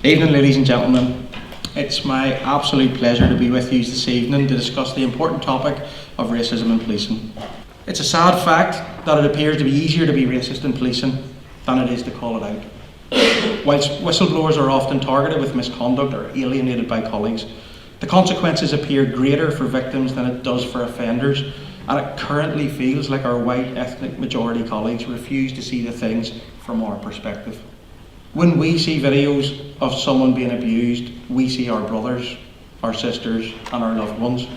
Evening, ladies and gentlemen. It's my absolute pleasure to be with you this evening to discuss the important topic of racism in policing. It's a sad fact that it appears to be easier to be racist in policing than it is to call it out. Whilst whistleblowers are often targeted with misconduct or alienated by colleagues, the consequences appear greater for victims than it does for offenders, and it currently feels like our white ethnic majority colleagues refuse to see the things from our perspective. When we see videos of someone being abused, we see our brothers, our sisters, and our loved ones.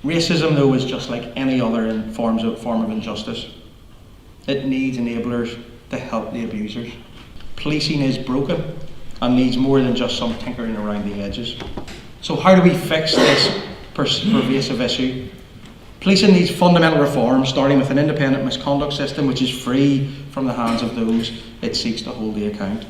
Racism, though, is just like any other form of injustice. It needs enablers to help the abusers. Policing is broken and needs more than just some tinkering around the edges. So how do we fix this pervasive issue? Policing needs fundamental reform, starting with an independent misconduct system which is free from the hands of those it seeks to hold the account.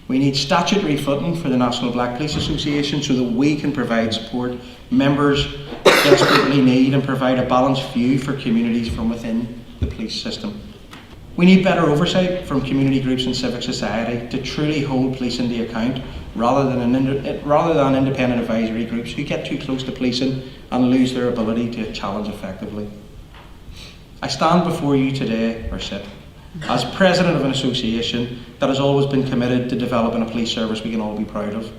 We need statutory footing for the National Black Police Association so that we can provide support members desperately need and provide a balanced view for communities from within the police system. We need better oversight from community groups and civic society to truly hold policing to account rather than independent advisory groups who get too close to policing and lose their ability to challenge effectively. I stand before you today, or sit, as president of an association that has always been committed to developing a police service we can all be proud of.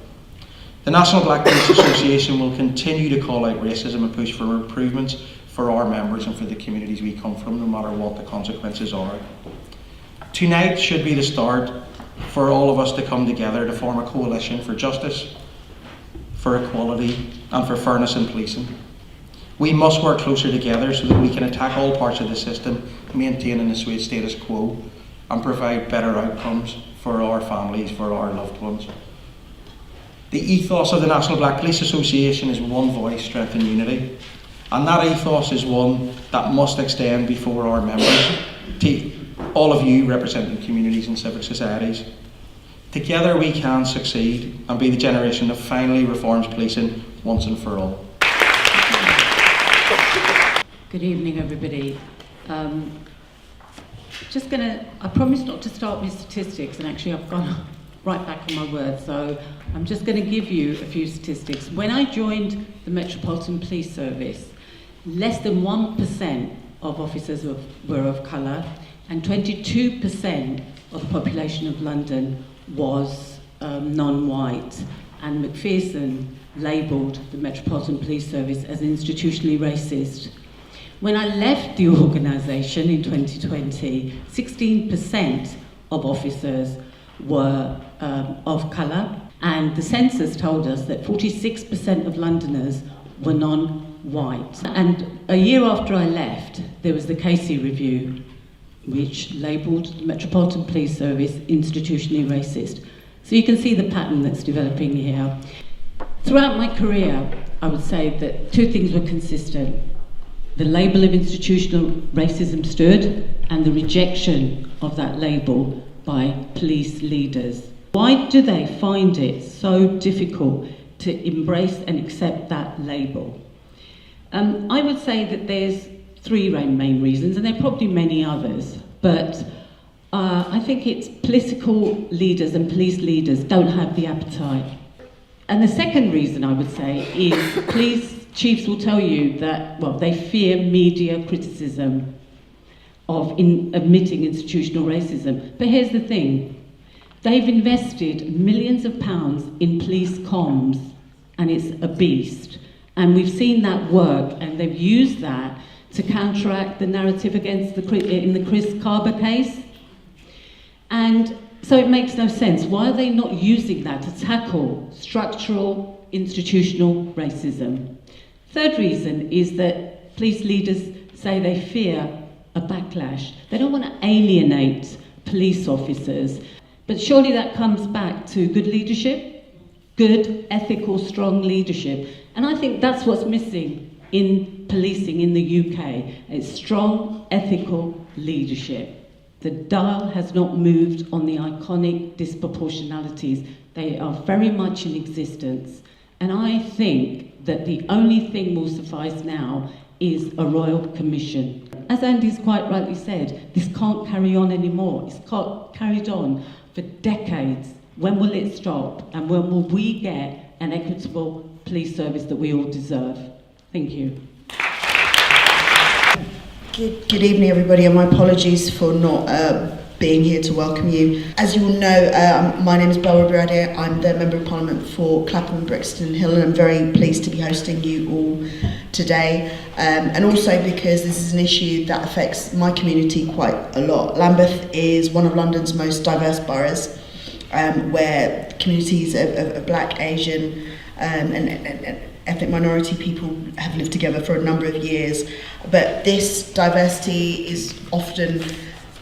The National Black Police Association will continue to call out racism and push for improvements for our members and for the communities we come from, no matter what the consequences are. Tonight should be the start for all of us to come together to form a coalition for justice, for equality, and for fairness in policing. We must work closer together so that we can attack all parts of the system, maintaining the status quo, and provide better outcomes for our families, for our loved ones. The ethos of the National Black Police Association is one voice, strength and unity. And that ethos is one that must extend before our members, to all of you representing communities and civic societies. Together we can succeed and be the generation that finally reforms policing once and for all. Good evening, everybody. I promised not to start with statistics, and actually I've gone right back on my word, so I'm just going to give you a few statistics. When I joined the Metropolitan Police Service, less than 1% of officers were of colour, and 22% of the population of London was non-white, and Macpherson labelled the Metropolitan Police Service as institutionally racist. When I left the organisation in 2020, 16% of officers were of colour, and the census told us that 46% of Londoners were non-white. And a year after I left, there was the Casey Review, which labelled the Metropolitan Police Service institutionally racist. So you can see the pattern that's developing here. Throughout my career, I would say that two things were consistent. The label of institutional racism stood, and the rejection of that label by police leaders. Why do they find it so difficult to embrace and accept that label? I would say that there's three main reasons, and there are probably many others, but I think it's political leaders and police leaders don't have the appetite. And the second reason I would say is police chiefs will tell you that, well, they fear media criticism of admitting institutional racism. But here's the thing, they've invested millions of pounds in police comms, and it's a beast. And we've seen that work, and they've used that to counteract the narrative against in the Chris Carber case. And so it makes no sense. Why are they not using that to tackle structural institutional racism? Third reason is that police leaders say they fear a backlash. They don't want to alienate police officers. But surely that comes back to good leadership, good, ethical, strong leadership. And I think that's what's missing in policing in the UK. It's strong, ethical leadership. The dial has not moved on the iconic disproportionalities. They are very much in existence. And I think that the only thing will suffice now is a royal commission. As Andy's quite rightly said, this can't carry on anymore. It's carried on for decades When will it stop? And when will we get an equitable police service that we all deserve? Thank you. Good evening, everybody, and my apologies for not being here to welcome you. As you all know, my name is Belwa Biradia. I'm the Member of Parliament for Clapham, Brixton and Hill, and I'm very pleased to be hosting you all today. And also because this is an issue that affects my community quite a lot. Lambeth is one of London's most diverse boroughs, where communities of Black, Asian, and ethnic minority people have lived together for a number of years, but this diversity is often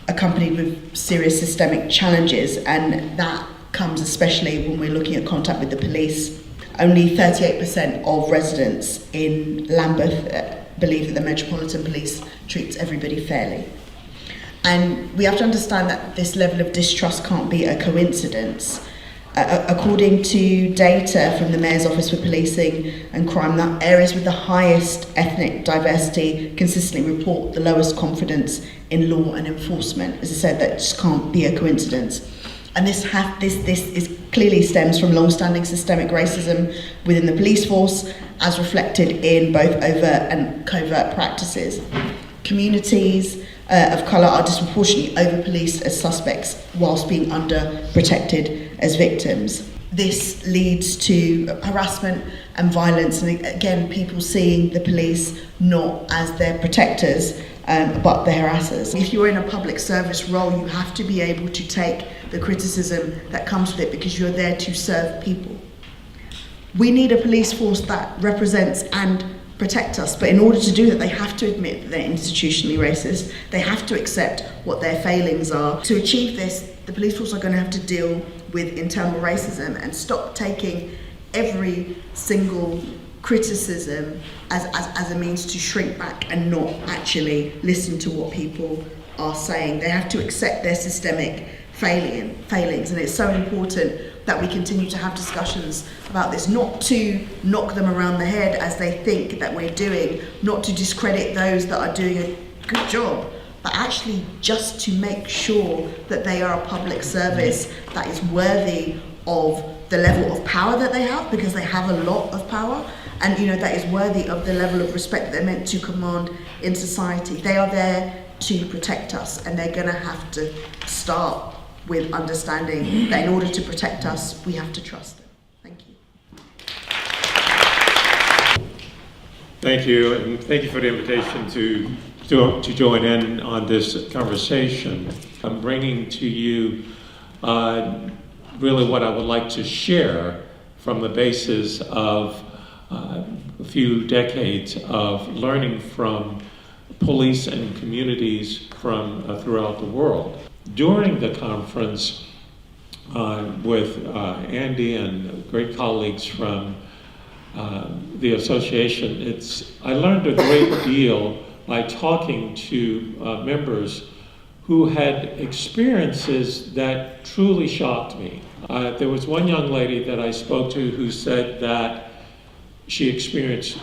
accompanied with serious systemic challenges, and that comes especially when we're looking at contact with the police. Only 38% of residents in Lambeth believe that the Metropolitan Police treats everybody fairly. And we have to understand that this level of distrust can't be a coincidence. According to data from the Mayor's Office for Policing and Crime, that areas with the highest ethnic diversity consistently report the lowest confidence in law and enforcement. As I said, that just can't be a coincidence. And this clearly stems from long-standing systemic racism within the police force, as reflected in both overt and covert practices. Communities of colour are disproportionately over-policed as suspects whilst being under-protected as victims. This leads to harassment and violence, and again, people seeing the police not as their protectors, but their harassers. If you're in a public service role, you have to be able to take the criticism that comes with it because you're there to serve people. We need a police force that represents and protect us, but in order to do that, they have to admit that they're institutionally racist. They have to accept what their failings are. To achieve this, the police force are going to have to deal with internal racism and stop taking every single criticism as a means to shrink back and not actually listen to what people are saying. They have to accept their systemic failings, and it's so important that we continue to have discussions about this, not to knock them around the head as they think that we're doing, not to discredit those that are doing a good job, but actually just to make sure that they are a public service that is worthy of the level of power that they have, because they have a lot of power, and that is worthy of the level of respect that they're meant to command in society. They are there to protect us, and they're going to have to start with understanding that in order to protect us, we have to trust them. Thank you. Thank you, and thank you for the invitation to join in on this conversation. I'm bringing to you really what I would like to share from the basis of a few decades of learning from police and communities from throughout the world. During the conference with Andy and great colleagues from the association, I learned a great deal by talking to members who had experiences that truly shocked me. There was one young lady that I spoke to who said that she experienced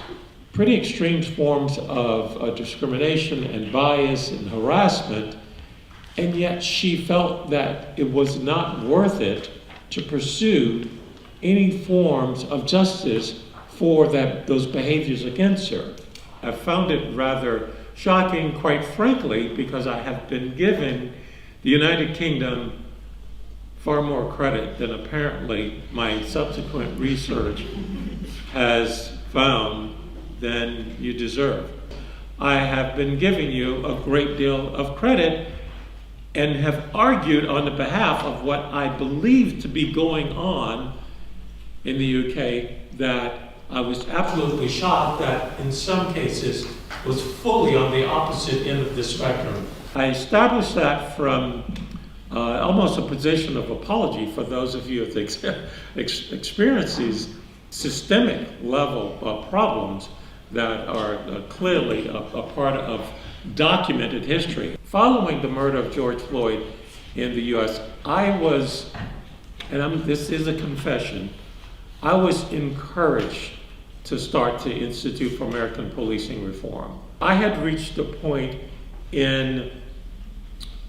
pretty extreme forms of discrimination and bias and harassment, and yet she felt that it was not worth it to pursue any forms of justice for those behaviors against her. I found it rather shocking, quite frankly, because I have been given the United Kingdom far more credit than apparently my subsequent research has found than you deserve. I have been giving you a great deal of credit and have argued on the behalf of what I believe to be going on in the UK, that I was absolutely shocked that in some cases was fully on the opposite end of the spectrum. I established that from almost a position of apology for those of you who experience these systemic level problems that are clearly a part of documented history. Following the murder of George Floyd in the US, I was, this is a confession, I was encouraged to start the Institute for American Policing Reform. I had reached a point in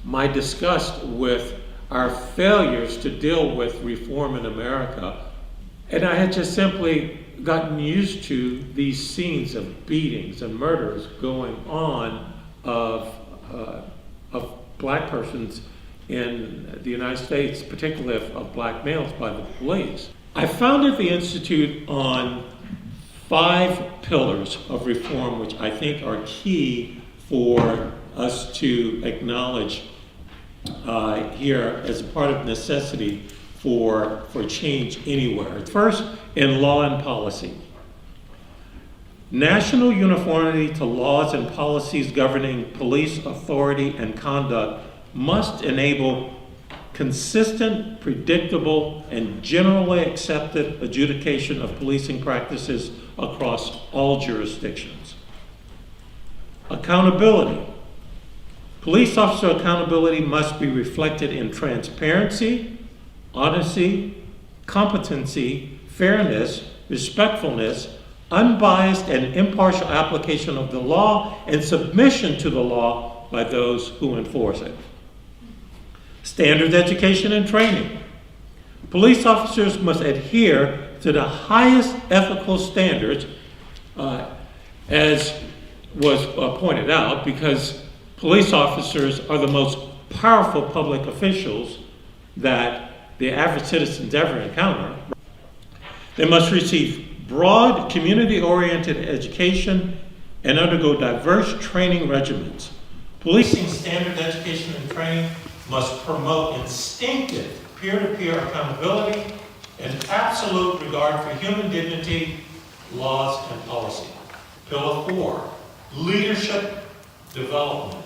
my disgust with our failures to deal with reform in America. And I had just simply gotten used to these scenes of beatings and murders going on of black persons in the United States, particularly of black males, by the police. I founded the Institute on 5 pillars of reform, which I think are key for us to acknowledge here as a part of necessity for change anywhere. First, in law and policy. National uniformity to laws and policies governing police authority and conduct must enable consistent, predictable, and generally accepted adjudication of policing practices across all jurisdictions. Accountability. Police officer accountability must be reflected in transparency, honesty, competency, fairness, respectfulness, unbiased and impartial application of the law, and submission to the law by those who enforce it. Standards education and training. Police officers must adhere to the highest ethical standards, as was pointed out, because police officers are the most powerful public officials that the average citizens ever encounter. They must receive broad, community-oriented education and undergo diverse training regimens. Policing standard education and training must promote instinctive peer-to-peer accountability and absolute regard for human dignity, laws, and policy. Pillar 4, leadership development.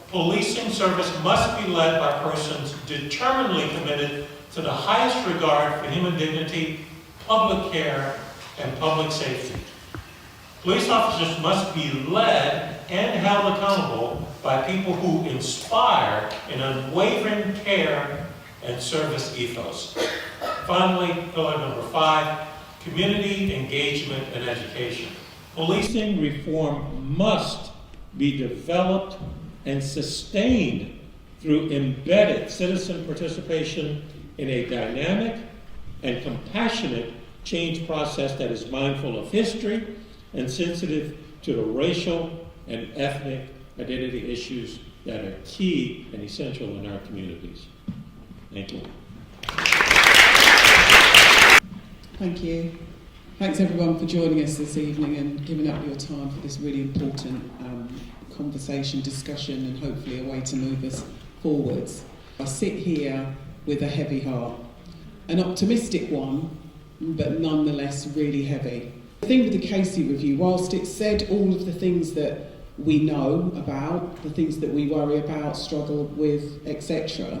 Policing service must be led by persons determinedly committed to the highest regard for human dignity, public care, and public safety. Police officers must be led and held accountable by people who inspire an unwavering care and service ethos. Finally, pillar number 5, community engagement and education. Policing reform must be developed and sustained through embedded citizen participation in a dynamic and compassionate change process that is mindful of history and sensitive to the racial and ethnic identity issues that are key and essential in our communities. Thank you. Thank you. Thanks everyone for joining us this evening and giving up your time for this really important conversation, discussion, and hopefully a way to move us forwards. I sit here with a heavy heart, an optimistic one, but nonetheless really heavy. The thing with the Casey review, whilst it said all of the things that we know about, the things that we worry about, struggle with, etc.,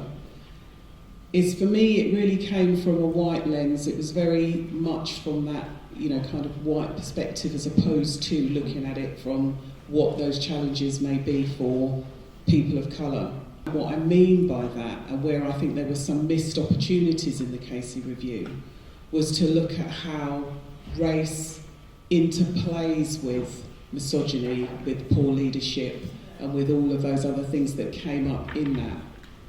is for me it really came from a white lens. It was very much from that, kind of white perspective as opposed to looking at it from what those challenges may be for people of colour. What I mean by that, and where I think there were some missed opportunities in the Casey review, was to look at how race interplays with misogyny, with poor leadership, and with all of those other things that came up in that.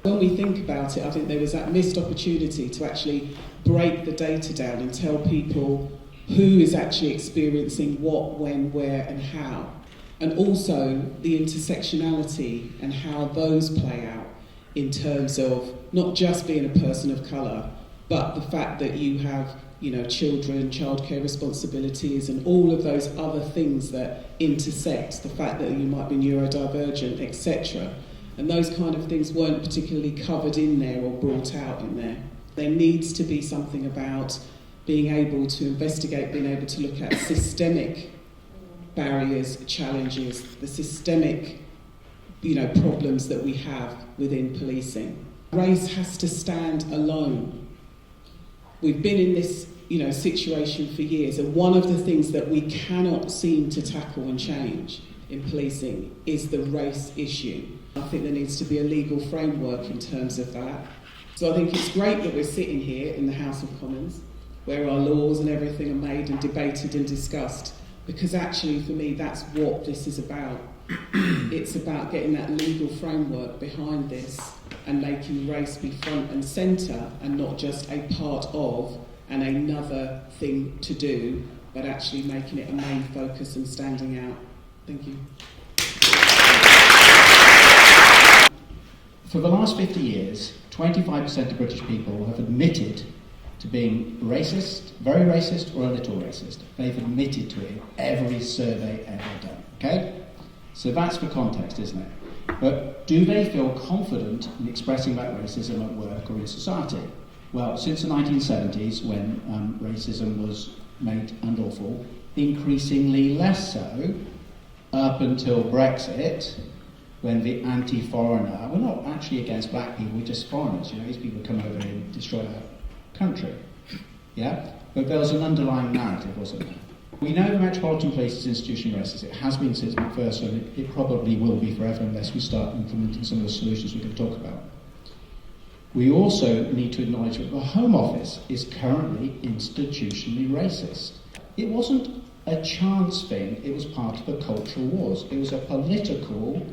When we think about it, I think there was that missed opportunity to actually break the data down and tell people who is actually experiencing what, when, where, and how. And also the intersectionality and how those play out in terms of not just being a person of colour, but the fact that you have, children, childcare responsibilities, and all of those other things that intersect, the fact that you might be neurodivergent, etc. And those kind of things weren't particularly covered in there or brought out in there. There needs to be something about being able to investigate, being able to look at systemic barriers, challenges, the systemic, problems that we have within policing. Race has to stand alone. We've been in this, situation for years, and one of the things that we cannot seem to tackle and change in policing is the race issue. I think there needs to be a legal framework in terms of that. So I think it's great that we're sitting here in the House of Commons, where our laws and everything are made and debated and discussed, because actually for me that's what this is about. It's about getting that legal framework behind this and making race be front and centre and not just a part of and another thing to do, but actually making it a main focus and standing out. Thank you. For the last 50 years, 25% of British people have admitted to being racist, very racist, or a little racist. They've admitted to it in every survey ever done, okay? So that's the context, isn't it? But do they feel confident in expressing that racism at work or in society? Well, since the 1970s, when racism was made unlawful, increasingly less so, up until Brexit, when the anti-foreigner, we're not actually against black people, we're just foreigners, you know, these people come over here and destroy our country, yeah? But there was an underlying narrative, wasn't there? We know the Metropolitan Police is institutionally racist. It has been since McPherson, and it probably will be forever unless we start implementing some of the solutions we're going to talk about. We also need to acknowledge that the Home Office is currently institutionally racist. It wasn't a chance thing, it was part of the cultural wars. It was a political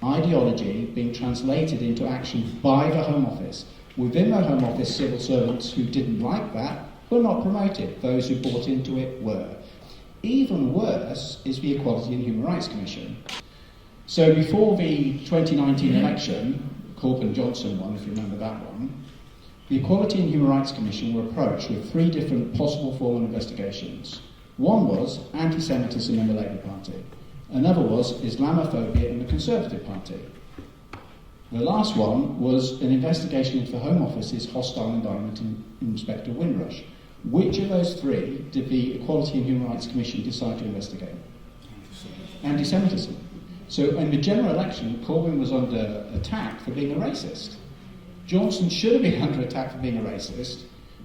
ideology being translated into action by the Home Office. Within the Home Office, civil servants who didn't like that were not promoted. Those who bought into it were. Even worse is the Equality and Human Rights Commission. So before the 2019 election, Corbyn-Johnson one, if you remember that one, the Equality and Human Rights Commission were approached with 3 different possible formal investigations. One was anti-Semitism in the Labour Party. Another was Islamophobia in the Conservative Party. The last one was an investigation into the Home Office's hostile environment in Inspector Windrush. Which of those 3 did the Equality and Human Rights Commission decide to investigate? Anti-Semitism. So in the general election, Corbyn was under attack for being a racist. Johnson should have been under attack for being a racist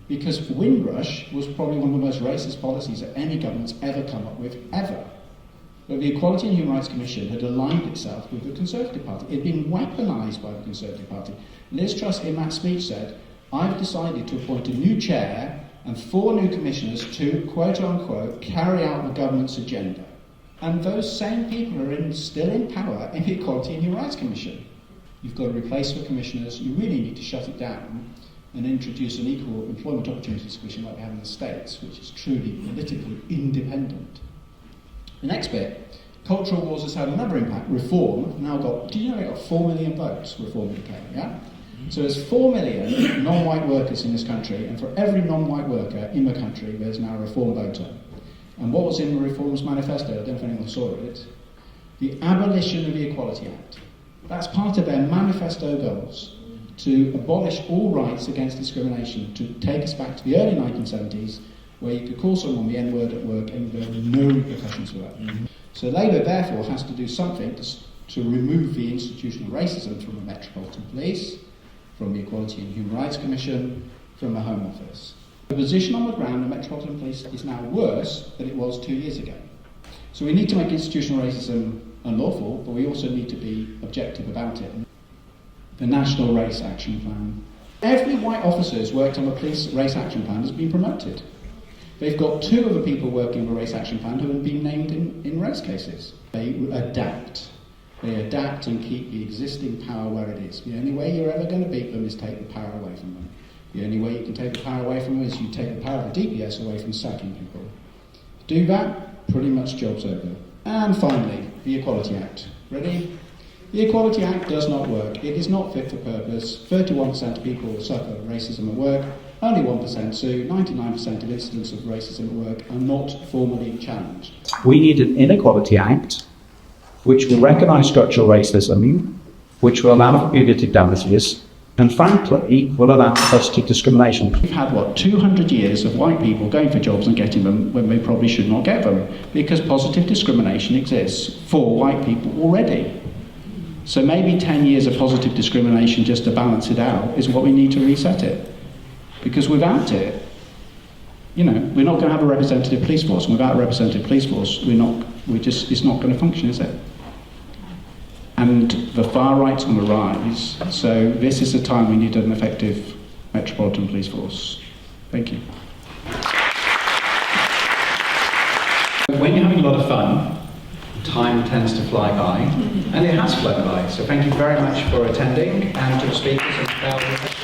because Windrush was probably one of the most racist policies that any government's ever come up with, ever. But the Equality and Human Rights Commission had aligned itself with the Conservative Party. It had been weaponised by the Conservative Party. Liz Truss in that speech said, I've decided to appoint a new chair and 4 new commissioners to, quote-unquote, carry out the government's agenda. And those same people are still in power in the Equality and Human Rights Commission. You've got to replace the commissioners. You really need to shut it down and introduce an equal employment opportunities commission like we have in the States, which is truly politically independent. The next bit, cultural wars has had another impact. Reform now got, do you know it got 4 million votes, Reform became, yeah? So there's 4 million non-white workers in this country, and for every non-white worker in the country, there's now a Reform voter. And what was in the Reform's manifesto, I don't know if anyone saw it, the abolition of the Equality Act. That's part of their manifesto goals, to abolish all rights against discrimination, to take us back to the early 1970s, where you could call someone the N-word at work and there were no repercussions for that. Mm-hmm. So Labour, therefore, has to do something to remove the institutional racism from the Metropolitan Police, from the Equality and Human Rights Commission, from the Home Office. The position on the ground of the Metropolitan Police is now worse than it was 2 years ago. So we need to make institutional racism unlawful, but we also need to be objective about it. The National Race Action Plan. Every white officer who's worked on the police race action plan has been promoted. They've got 2 other people working the race action plan who have been named in race cases. They adapt. They adapt and keep the existing power where it is. The only way you're ever going to beat them is take the power away from them. The only way you can take the power away from them is you take the power of the DPS away from sacking people. Do that, pretty much job's over. And finally, the Equality Act. Ready? The Equality Act does not work. It is not fit for purpose. 31% of people suffer racism at work. Only 1% sue. 99% of incidents of racism at work are not formally challenged. We need an Inequality Act which will recognise structural racism, which will allow for punitive damages, and frankly will allow positive discrimination. We've had, 200 years of white people going for jobs and getting them when they probably should not get them, because positive discrimination exists for white people already. So maybe 10 years of positive discrimination just to balance it out is what we need to reset it. Because without it, we're not going to have a representative police force, and without a representative police force, it's not going to function, is it? And the far right's on the rise, so this is the time we need an effective Metropolitan Police Force. Thank you. When you're having a lot of fun, time tends to fly by, and it has flown by. So thank you very much for attending, and to the speakers and